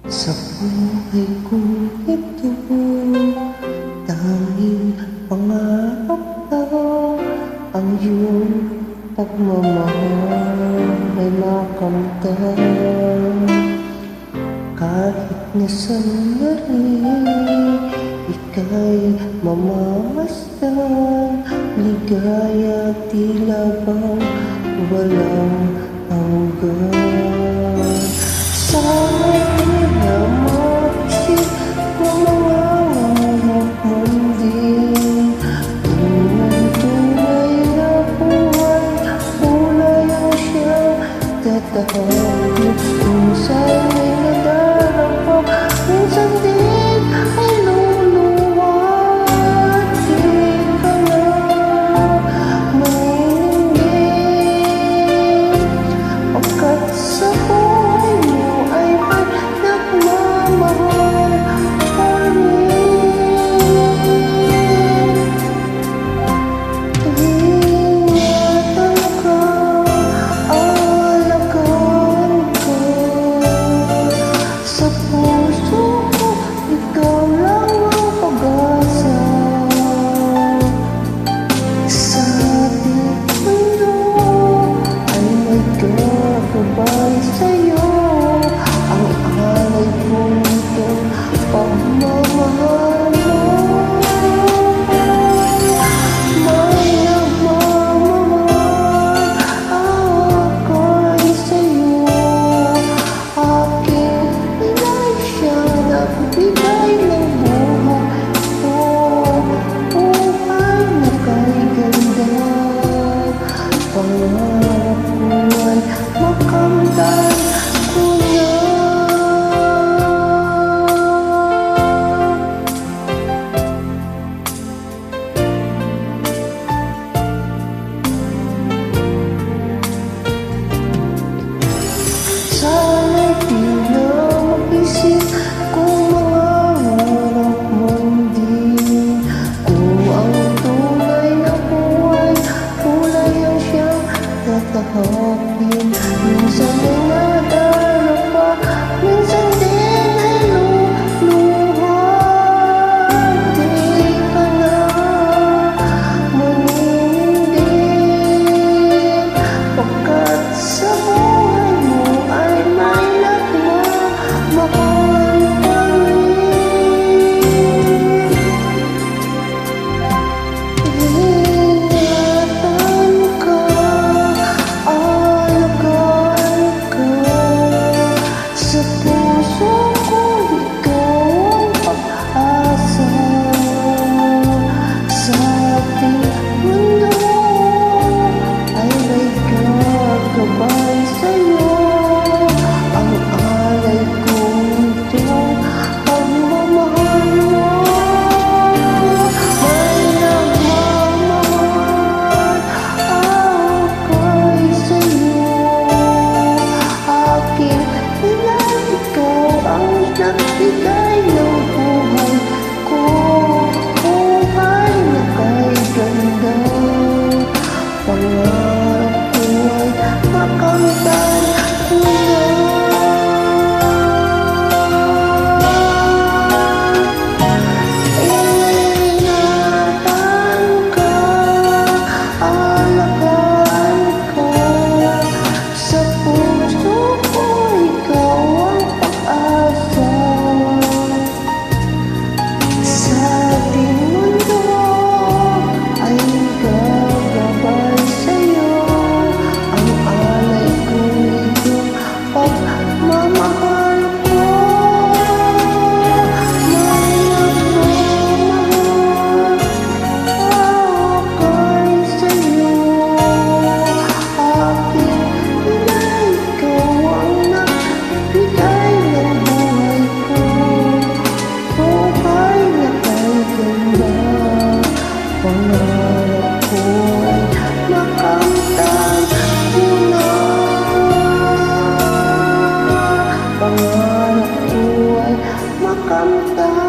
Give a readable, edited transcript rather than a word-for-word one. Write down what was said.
Sa buhay ko ito, tanging pangarap lang ang iyong pagmamahal ay makamtan. Kahit na sandali, ika'y mamamasdan, ligaya tila bang walang hanggan. Sana'y di na maisip kung mga hanap mo din. Ang tunay na buhay, kulay ang siyang tatahagin. Minsan ay nadarama, minsan din ay luluwag. Di ka na mainggit, pagkat sa buhay mo ay may nagmamahal pa rin. Ingatan ka, alagaan ka. Sa puso ko, ikaw lang ang pag-asa. Sa ating mundo ay may gagabay sa'yo. Ang alay kong itong pagmamahal mo. May nagmamahal ako'y sa'yo. Aking inay siya, nagbigay ng buhay ko. Buhay na kay ganda, pangarap ko ay makamtan ko na. Sana'y di na mag-isip kung mga harap mong din. Kung ang tunay na buhay, kulay ang siyang tatahagin. Minsan ay nadarapa, minsan din ay luluhad. Di ka na manindig, pagkat sa buhay mo ay may nagmamahal pa rin. Ingatan ka, alagaan ka. Sa puso ko, ikaw ang pag-asa. Sa ating mundo ay may gagabay sa'yo. Ang alay kong itong pagmamahal mo. May nagmamahal ako'y sa'yo. Aking inay, ikaw ang nagbigay ng buhay ko. Buhay na kay ganda, pangarap ko ay makamtan ko na. Ingatan ka, alagaan ka. Sa puso ko, ikaw ang pag-asa. Sa ating mundo ay gagabay sa'yo. Ang alay kong itong pagmamahal ko. May nagmamahal ako'y sa'yo. Aking inay, ikaw ang nagbigay ng buhay ko. Buhay na kay ganda, pangarap ko ay makamtan ko na. Pangarap ko ay makamtan